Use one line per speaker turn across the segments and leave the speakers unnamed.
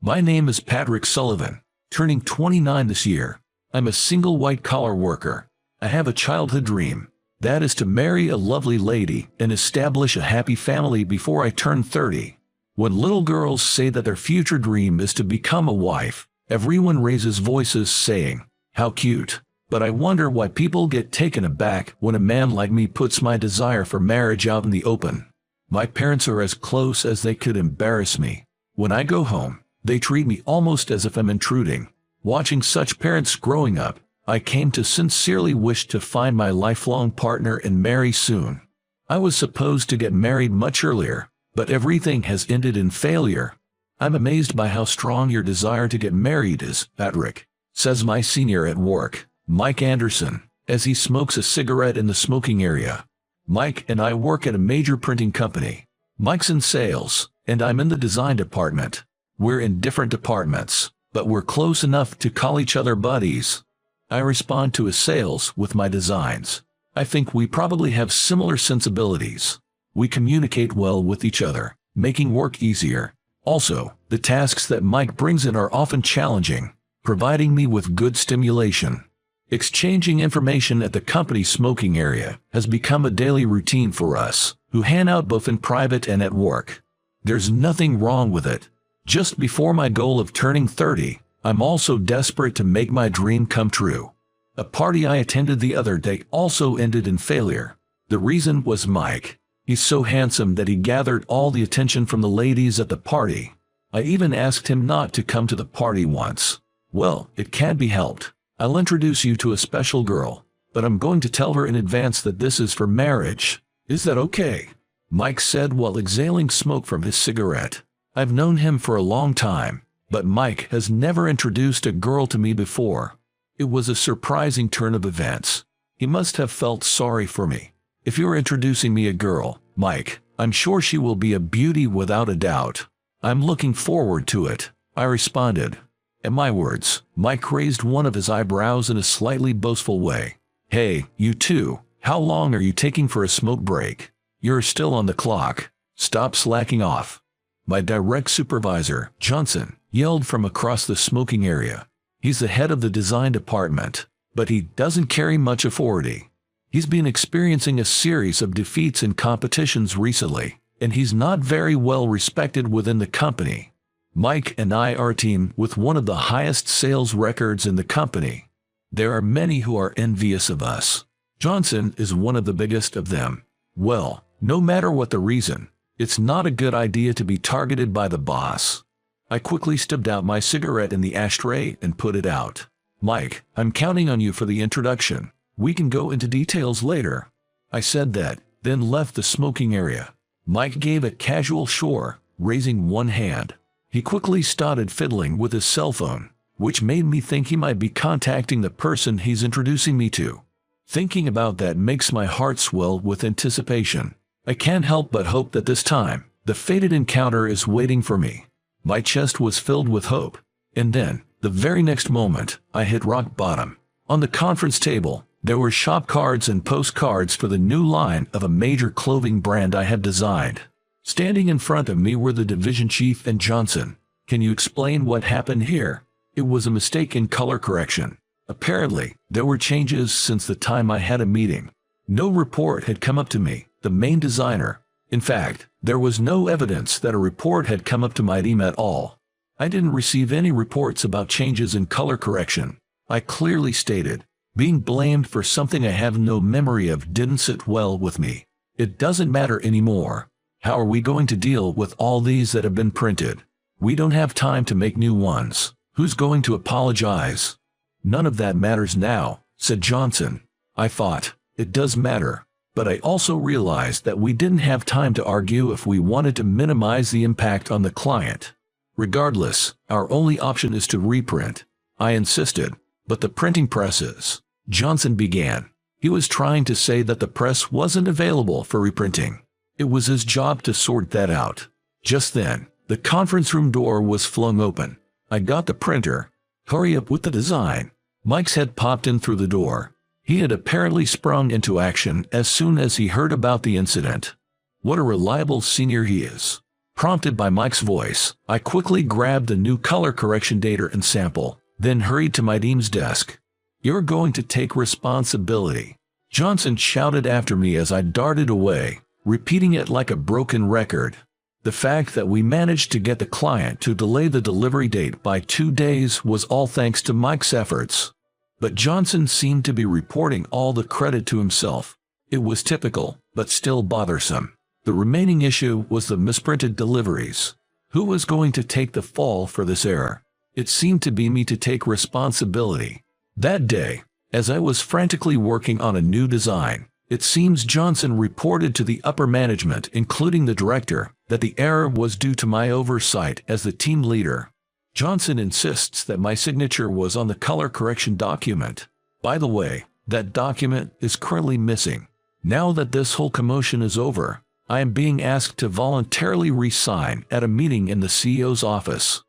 My name is Patrick Sullivan, turning 29 this year. I'm a single white-collar worker. I have a childhood dream. That is to marry a lovely lady and establish a happy family before I turn 30. When little girls say that their future dream is to become a wife, everyone raises voices saying, "How cute." But I wonder why people get taken aback when a man like me puts my desire for marriage out in the open. My parents are as close as they could embarrass me. When I go home, they treat me almost as if I'm intruding. Watching such parents growing up, I came to sincerely wish to find my lifelong partner and marry soon. I was supposed to get married much earlier, but everything has ended in failure. I'm amazed by how strong your desire to get married is, Patrick, says my senior at work, Mike Anderson, as he smokes a cigarette in the smoking area. Mike and I work at a major printing company. Mike's in sales, and I'm in the design department. We're in different departments, but we're close enough to call each other buddies. I respond to his sales with my designs. I think we probably have similar sensibilities. We communicate well with each other, making work easier. Also, the tasks that Mike brings in are often challenging, providing me with good stimulation. Exchanging information at the company smoking area has become a daily routine for us, who hang out both in private and at work. There's nothing wrong with it. Just before my goal of turning 30, I'm also desperate to make my dream come true. A party I attended the other day also ended in failure. The reason was Mike. He's so handsome that he gathered all the attention from the ladies at the party. I even asked him not to come to the party once. Well, it can't be helped. I'll introduce you to a special girl, but I'm going to tell her in advance that this is for marriage. Is that okay? Mike said while exhaling smoke from his cigarette. I've known him for a long time, but Mike has never introduced a girl to me before. It was a surprising turn of events. He must have felt sorry for me. If you're introducing me a girl, Mike, I'm sure she will be a beauty without a doubt. I'm looking forward to it, I responded. At my words, Mike raised one of his eyebrows in a slightly boastful way. Hey, you two, how long are you taking for a smoke break? You're still on the clock. Stop slacking off. My direct supervisor, Johnson, yelled from across the smoking area. He's the head of the design department, but he doesn't carry much authority. He's been experiencing a series of defeats in competitions recently, and he's not very well respected within the company. Mike and I are a team with one of the highest sales records in the company. There are many who are envious of us. Johnson is one of the biggest of them. Well, no matter what the reason, it's not a good idea to be targeted by the boss. I quickly stubbed out my cigarette in the ashtray and put it out. Mike, I'm counting on you for the introduction. We can go into details later. I said that, then left the smoking area. Mike gave a casual sure, raising one hand. He quickly started fiddling with his cell phone, which made me think he might be contacting the person he's introducing me to. Thinking about that makes my heart swell with anticipation. I can't help but hope that this time, the fated encounter is waiting for me. My chest was filled with hope. And then, the very next moment, I hit rock bottom. On the conference table, there were shop cards and postcards for the new line of a major clothing brand I had designed. Standing in front of me were the division chief and Johnson. Can you explain what happened here? It was a mistake in color correction. Apparently, there were changes since the time I had a meeting. No report had come up to me, the main designer. In fact, there was no evidence that a report had come up to my team at all. I didn't receive any reports about changes in color correction. I clearly stated, being blamed for something I have no memory of didn't sit well with me. It doesn't matter anymore. How are we going to deal with all these that have been printed? We don't have time to make new ones. Who's going to apologize? None of that matters now, said Johnson. I thought, it does matter. But I also realized that we didn't have time to argue if we wanted to minimize the impact on the client. Regardless, our only option is to reprint. I insisted. But the printing presses, Johnson began. He was trying to say that the press wasn't available for reprinting. It was his job to sort that out. Just then, the conference room door was flung open. I got the printer. Hurry up with the design. Mike's head popped in through the door. He had apparently sprung into action as soon as he heard about the incident. What a reliable senior he is. Prompted by Mike's voice, I quickly grabbed the new color correction data and sample, then hurried to my team's desk. "You're going to take responsibility," Johnson shouted after me as I darted away, repeating it like a broken record. The fact that we managed to get the client to delay the delivery date by 2 days was all thanks to Mike's efforts. But Johnson seemed to be reporting all the credit to himself. It was typical, but still bothersome. The remaining issue was the misprinted deliveries. Who was going to take the fall for this error? It seemed to be me to take responsibility. That day, as I was frantically working on a new design, it seems Johnson reported to the upper management, including the director, that the error was due to my oversight as the team leader. Johnson insists that my signature was on the color correction document. By the way, that document is currently missing. Now that this whole commotion is over, I am being asked to voluntarily resign at a meeting in the CEO's office.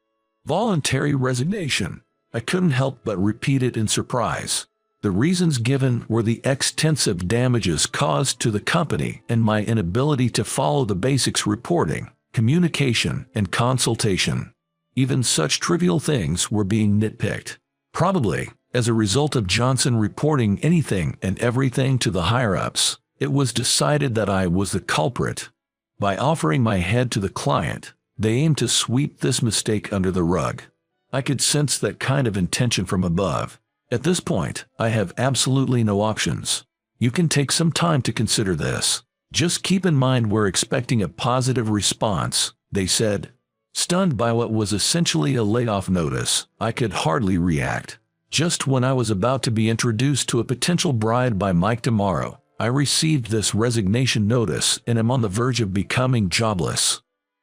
Voluntary resignation. I couldn't help but repeat it in surprise. The reasons given were the extensive damages caused to the company and my inability to follow the basics: reporting, communication, and consultation. Even such trivial things were being nitpicked. Probably, as a result of Johnson reporting anything and everything to the higher-ups, it was decided that I was the culprit. By offering my head to the client, they aimed to sweep this mistake under the rug. I could sense that kind of intention from above. At this point, I have absolutely no options. You can take some time to consider this. Just keep in mind we're expecting a positive response, they said. Stunned by what was essentially a layoff notice, I could hardly react. Just when I was about to be introduced to a potential bride by Mike tomorrow, I received this resignation notice and am on the verge of becoming jobless.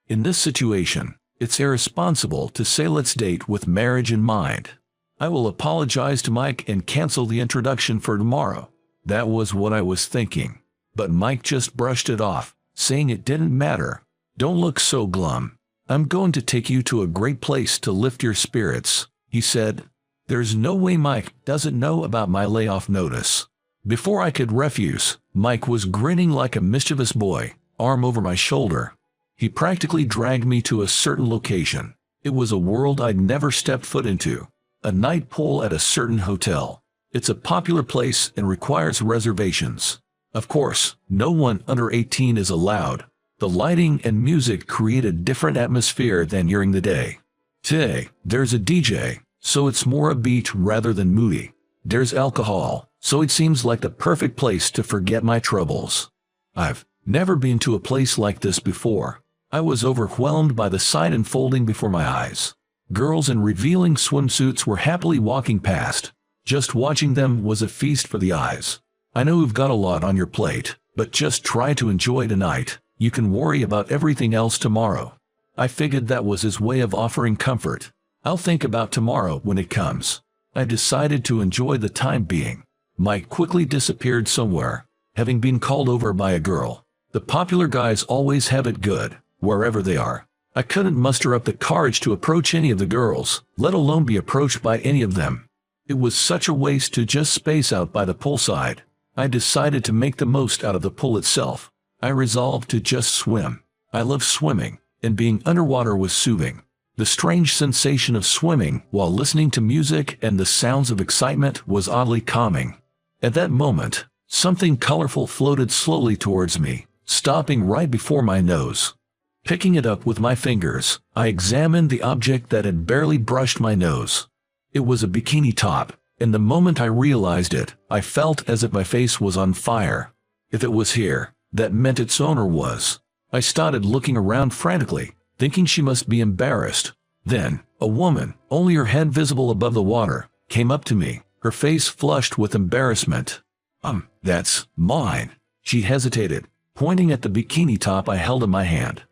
In this situation, it's irresponsible to say let's date with marriage in mind. I will apologize to Mike and cancel the introduction for tomorrow. That was what I was thinking. But Mike just brushed it off, saying it didn't matter. Don't look so glum. I'm going to take you to a great place to lift your spirits, he said. There's no way Mike doesn't know about my layoff notice. Before I could refuse, Mike was grinning like a mischievous boy, arm over my shoulder. He practically dragged me to a certain location. It was a world I'd never stepped foot into. A night pool at a certain hotel. It's a popular place and requires reservations. Of course, no one under 18 is allowed. The lighting and music create a different atmosphere than during the day. Today, there's a DJ, so it's more upbeat rather than moody. There's alcohol, so it seems like the perfect place to forget my troubles. I've never been to a place like this before. I was overwhelmed by the sight unfolding before my eyes. Girls in revealing swimsuits were happily walking past. Just watching them was a feast for the eyes. I know you've got a lot on your plate, but just try to enjoy tonight. You can worry about everything else tomorrow. I figured that was his way of offering comfort. I'll think about tomorrow when it comes. I decided to enjoy the time being. Mike quickly disappeared somewhere, having been called over by a girl. The popular guys always have it good, wherever they are. I couldn't muster up the courage to approach any of the girls, let alone be approached by any of them. It was such a waste to just space out by the poolside. I decided to make the most out of the pool itself. I resolved to just swim. I love swimming, and being underwater was soothing. The strange sensation of swimming while listening to music and the sounds of excitement was oddly calming. At that moment, something colorful floated slowly towards me, stopping right before my nose. Picking it up with my fingers, I examined the object that had barely brushed my nose. It was a bikini top, and the moment I realized it, I felt as if my face was on fire. If it was here, that meant its owner was. I started looking around frantically, thinking she must be embarrassed. Then, a woman, only her head visible above the water, came up to me, her face flushed with embarrassment. That's mine. She hesitated, pointing at the bikini top I held in my hand.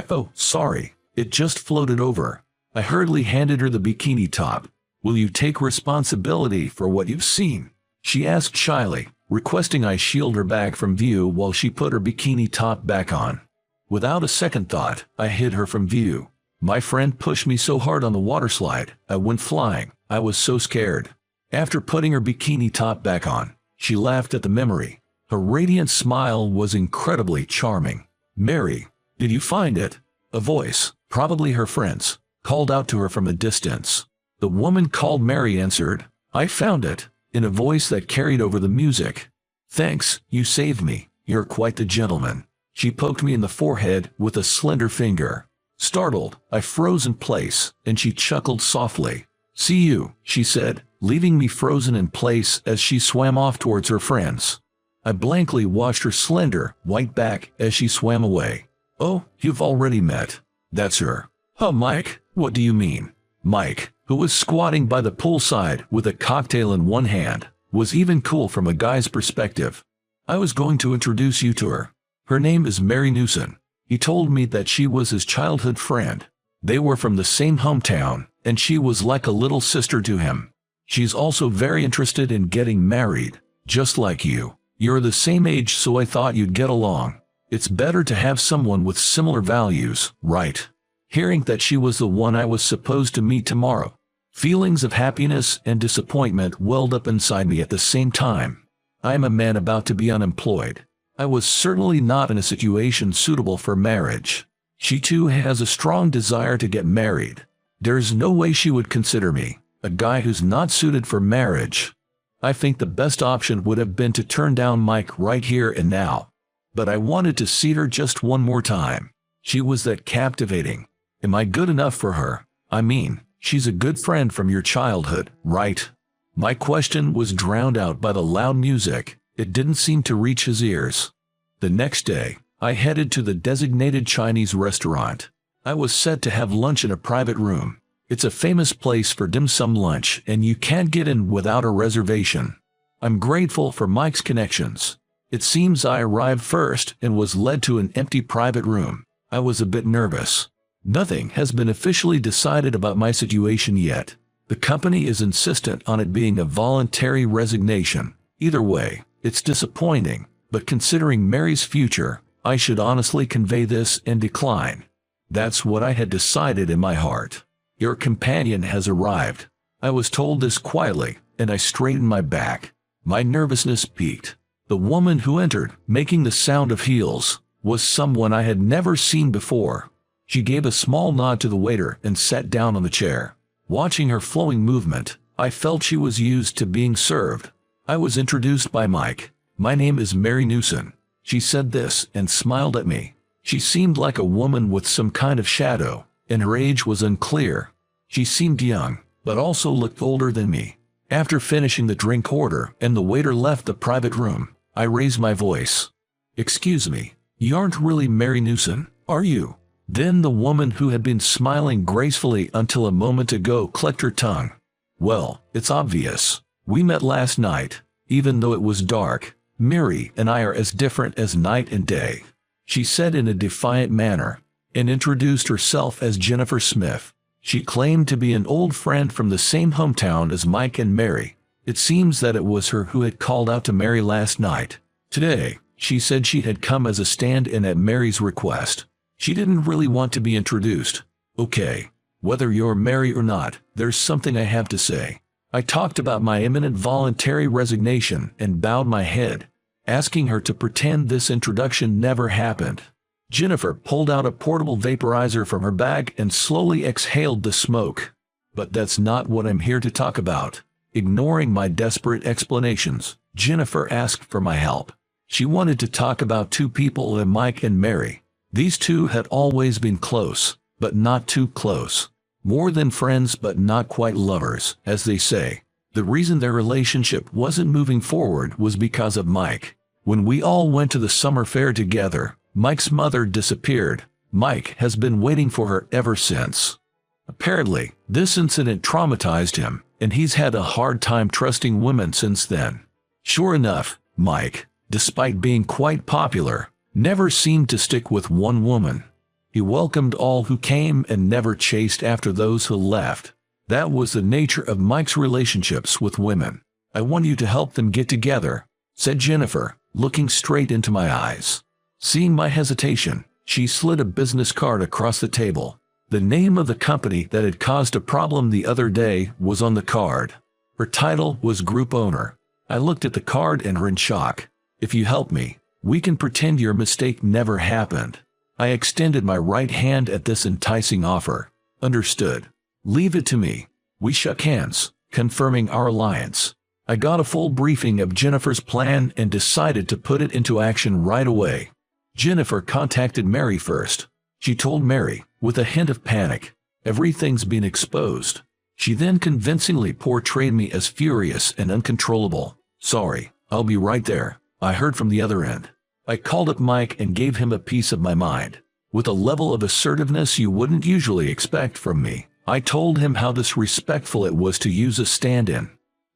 Oh, sorry. It just floated over. I hurriedly handed her the bikini top. Will you take responsibility for what you've seen? She asked shyly, requesting I shield her back from view while she put her bikini top back on. Without a second thought, I hid her from view. My friend pushed me so hard on the water slide, I went flying. I was so scared. After putting her bikini top back on, she laughed at the memory. Her radiant smile was incredibly charming. Mary, did you find it? A voice, probably her friend's, called out to her from a distance. The woman called Mary answered, "I found it," in a voice that carried over the music. "Thanks, you saved me. You're quite the gentleman." She poked me in the forehead with a slender finger. Startled, I froze in place, and she chuckled softly. "See you," she said, leaving me frozen in place as she swam off towards her friends. I blankly watched her slender, white back as she swam away. "Oh, you've already met. That's her." "Oh, Mike, what do you mean?" Mike, who was squatting by the poolside with a cocktail in one hand, was even cool from a guy's perspective. "I was going to introduce you to her. Her name is Mary Newson." He told me that she was his childhood friend. They were from the same hometown, and she was like a little sister to him. "She's also very interested in getting married, just like you. You're the same age, so I thought you'd get along. It's better to have someone with similar values, right?" Hearing that she was the one I was supposed to meet tomorrow, feelings of happiness and disappointment welled up inside me at the same time. I am a man about to be unemployed. I was certainly not in a situation suitable for marriage. She too has a strong desire to get married. There's no way she would consider me, a guy who's not suited for marriage. I think the best option would have been to turn down Mike right here and now. But I wanted to see her just one more time. She was that captivating. Am I good enough for her? I mean, she's a good friend from your childhood, right? My question was drowned out by the loud music. It didn't seem to reach his ears. The next day, I headed to the designated Chinese restaurant. I was set to have lunch in a private room. It's a famous place for dim sum lunch, and you can't get in without a reservation. I'm grateful for Mike's connections. It seems I arrived first and was led to an empty private room. I was a bit nervous. Nothing has been officially decided about my situation yet. The company is insistent on it being a voluntary resignation. Either way, it's disappointing, but considering Mary's future, I should honestly convey this and decline. That's what I had decided in my heart. Your companion has arrived. I was told this quietly, and I straightened my back. My nervousness peaked. The woman who entered, making the sound of heels, was someone I had never seen before. She gave a small nod to the waiter and sat down on the chair. Watching her flowing movement, I felt she was used to being served. I was introduced by Mike. "My name is Mary Newson." She said this and smiled at me. She seemed like a woman with some kind of shadow, and her age was unclear. She seemed young, but also looked older than me. After finishing the drink order and the waiter left the private room, I raised my voice. "Excuse me, you aren't really Mary Newson, are you?" Then the woman who had been smiling gracefully until a moment ago clicked her tongue. "Well, it's obvious. We met last night. Even though it was dark, Mary and I are as different as night and day," she said in a defiant manner, and introduced herself as Jennifer Smith. She claimed to be an old friend from the same hometown as Mike and Mary. It seems that it was her who had called out to Mary last night. Today, she said she had come as a stand-in at Mary's request. She didn't really want to be introduced. "Okay, whether you're Mary or not, there's something I have to say." I talked about my imminent voluntary resignation and bowed my head, asking her to pretend this introduction never happened. Jennifer pulled out a portable vaporizer from her bag and slowly exhaled the smoke. "But that's not what I'm here to talk about." Ignoring my desperate explanations, Jennifer asked for my help. She wanted to talk about two people, Mike and Mary. These two had always been close, but not too close. More than friends but not quite lovers, as they say. The reason their relationship wasn't moving forward was because of Mike. When we all went to the summer fair together, Mike's mother disappeared. Mike has been waiting for her ever since. Apparently, this incident traumatized him, and he's had a hard time trusting women since then. Sure enough, Mike, despite being quite popular, never seemed to stick with one woman. He welcomed all who came and never chased after those who left. That was the nature of Mike's relationships with women. "I want you to help them get together," said Jennifer, looking straight into my eyes. Seeing my hesitation, she slid a business card across the table. The name of the company that had caused a problem the other day was on the card. Her title was Group Owner. I looked at the card and were in shock. "If you help me, we can pretend your mistake never happened." I extended my right hand at this enticing offer. Understood. Leave it to me. We shook hands, confirming our alliance. I got a full briefing of Jennifer's plan and decided to put it into action right away. Jennifer contacted Mary first. She told Mary, with a hint of panic, everything's been exposed. She then convincingly portrayed me as furious and uncontrollable. Sorry, I'll be right there, I heard from the other end. I called up Mike and gave him a piece of my mind. With a level of assertiveness you wouldn't usually expect from me, I told him how disrespectful it was to use a stand-in.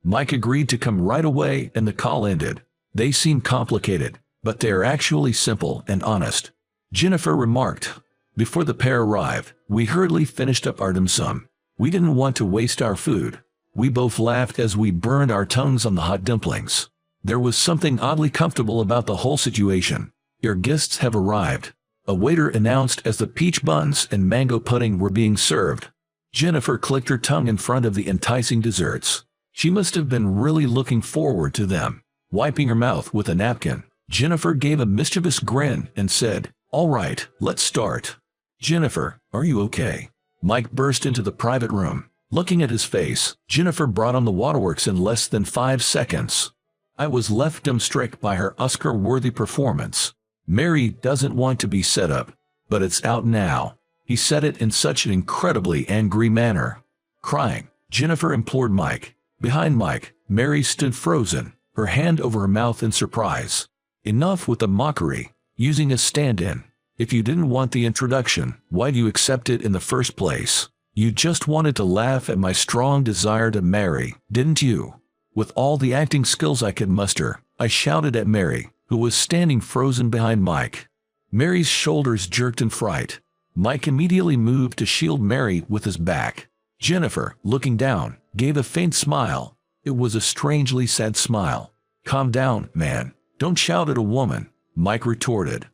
Mike agreed to come right away and the call ended. They seem complicated, but they're actually simple and honest. Jennifer remarked. Before the pair arrived, we hurriedly finished up our dim sum. We didn't want to waste our food. We both laughed as we burned our tongues on the hot dumplings. There was something oddly comfortable about the whole situation. Your guests have arrived, a waiter announced as the peach buns and mango pudding were being served. Jennifer clicked her tongue in front of the enticing desserts. She must have been really looking forward to them. Wiping her mouth with a napkin, Jennifer gave a mischievous grin and said, "All right, let's start." "Jennifer, are you okay?" Mike burst into the private room. Looking at his face, Jennifer brought on the waterworks in less than 5 seconds. I was left dumbstruck by her Oscar-worthy performance. Mary doesn't want to be set up, but it's out now. He said it in such an incredibly angry manner. Crying, Jennifer implored Mike. Behind Mike, Mary stood frozen, her hand over her mouth in surprise. Enough with the mockery, using a stand-in. If you didn't want the introduction, why do you accept it in the first place? You just wanted to laugh at my strong desire to marry, didn't you? With all the acting skills I could muster, I shouted at Mary, who was standing frozen behind Mike. Mary's shoulders jerked in fright. Mike immediately moved to shield Mary with his back. Jennifer, looking down, gave a faint smile. It was a strangely sad smile. "Calm down, man. Don't shout at a woman," Mike retorted.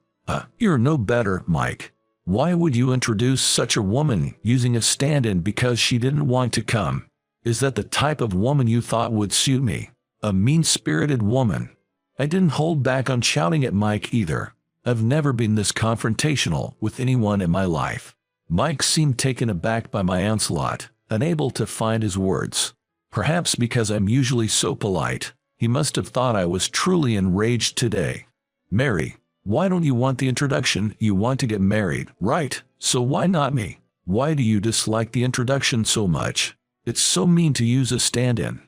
You're no better, Mike. Why would you introduce such a woman using a stand-in because she didn't want to come? Is that the type of woman you thought would suit me? A mean-spirited woman. I didn't hold back on shouting at Mike either. I've never been this confrontational with anyone in my life. Mike seemed taken aback by my onslaught, unable to find his words. Perhaps because I'm usually so polite, he must have thought I was truly enraged today. "Mary, why don't you want the introduction? You want to get married, right? So why not me? Why do you dislike the introduction so much? It's so mean to use a stand-in."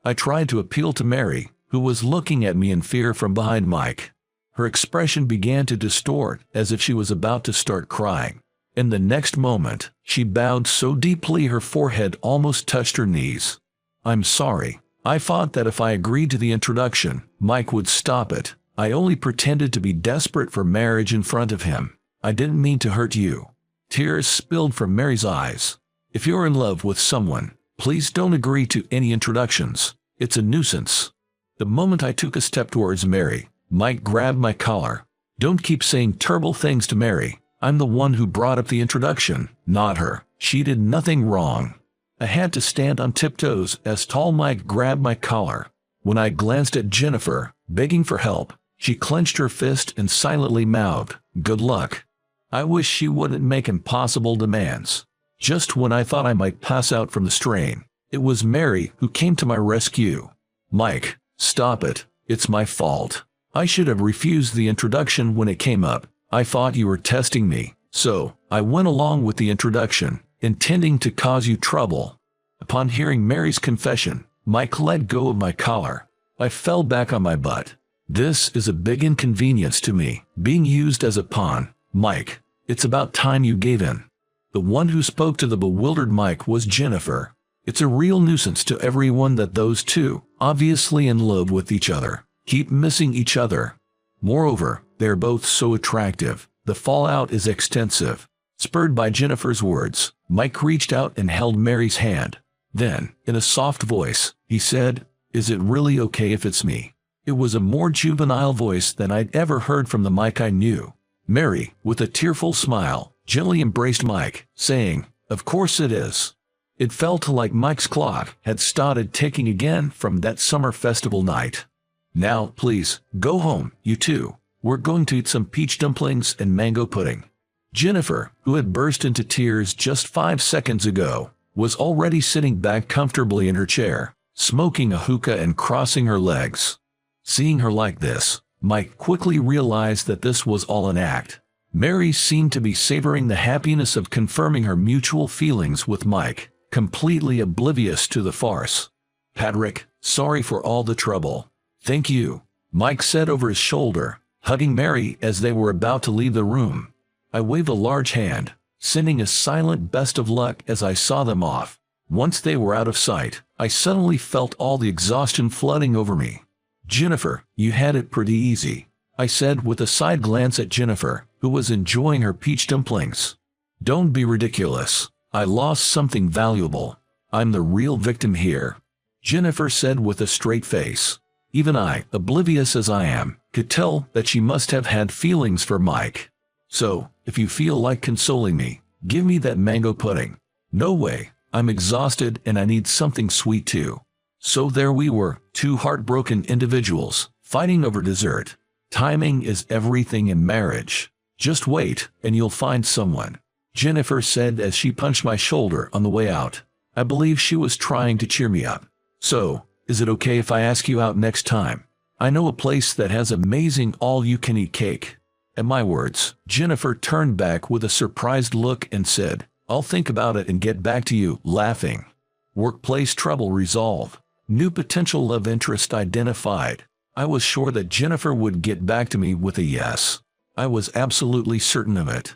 I tried to appeal to Mary, who was looking at me in fear from behind Mike. Her expression began to distort as if she was about to start crying. In the next moment, she bowed so deeply her forehead almost touched her knees. "I'm sorry. I thought that if I agreed to the introduction, Mike would stop it. I only pretended to be desperate for marriage in front of him. I didn't mean to hurt you." Tears spilled from Mary's eyes. "If you're in love with someone, please don't agree to any introductions. It's a nuisance." The moment I took a step towards Mary, Mike grabbed my collar. "Don't keep saying terrible things to Mary. I'm the one who brought up the introduction, not her. She did nothing wrong." I had to stand on tiptoes as tall Mike grabbed my collar. When I glanced at Jennifer, begging for help, she clenched her fist and silently mouthed, "Good luck." I wish she wouldn't make impossible demands. Just when I thought I might pass out from the strain, it was Mary who came to my rescue. "Mike, stop it. It's my fault. I should have refused the introduction when it came up. I thought you were testing me, so I went along with the introduction, intending to cause you trouble." Upon hearing Mary's confession, Mike let go of my collar. I fell back on my butt. "This is a big inconvenience to me, being used as a pawn. Mike, it's about time you gave in." The one who spoke to the bewildered Mike was Jennifer. It's a real nuisance to everyone that those two, obviously in love with each other, keep missing each other. Moreover, they're both so attractive. The fallout is extensive. Spurred by Jennifer's words, Mike reached out and held Mary's hand. Then, in a soft voice, he said, "Is it really okay if it's me?" It was a more juvenile voice than I'd ever heard from the Mike I knew. Mary, with a tearful smile, gently embraced Mike, saying, "Of course it is." It felt like Mike's clock had started ticking again from that summer festival night. "Now, please, go home, you two. We're going to eat some peach dumplings and mango pudding." Jennifer, who had burst into tears just 5 seconds ago, was already sitting back comfortably in her chair, smoking a hookah and crossing her legs. Seeing her like this, Mike quickly realized that this was all an act. Mary seemed to be savoring the happiness of confirming her mutual feelings with Mike, completely oblivious to the farce. "Patrick, sorry for all the trouble." "Thank you," Mike said over his shoulder, hugging Mary as they were about to leave the room. I waved a large hand, sending a silent best of luck as I saw them off. Once they were out of sight, I suddenly felt all the exhaustion flooding over me. "Jennifer, you had it pretty easy," I said with a side glance at Jennifer, who was enjoying her peach dumplings. "Don't be ridiculous. I lost something valuable. I'm the real victim here," Jennifer said with a straight face. Even I, oblivious as I am, could tell that she must have had feelings for Mike. "So, if you feel like consoling me, give me that mango pudding." "No way. I'm exhausted and I need something sweet too." So there we were, two heartbroken individuals, fighting over dessert. Timing is everything in marriage. "Just wait, and you'll find someone," Jennifer said as she punched my shoulder on the way out. I believe she was trying to cheer me up. "So, is it okay if I ask you out next time? I know a place that has amazing all-you-can-eat cake." At my words, Jennifer turned back with a surprised look and said, "I'll think about it and get back to you," laughing. Workplace trouble resolved. New potential love interest identified. I was sure that Jennifer would get back to me with a yes. I was absolutely certain of it.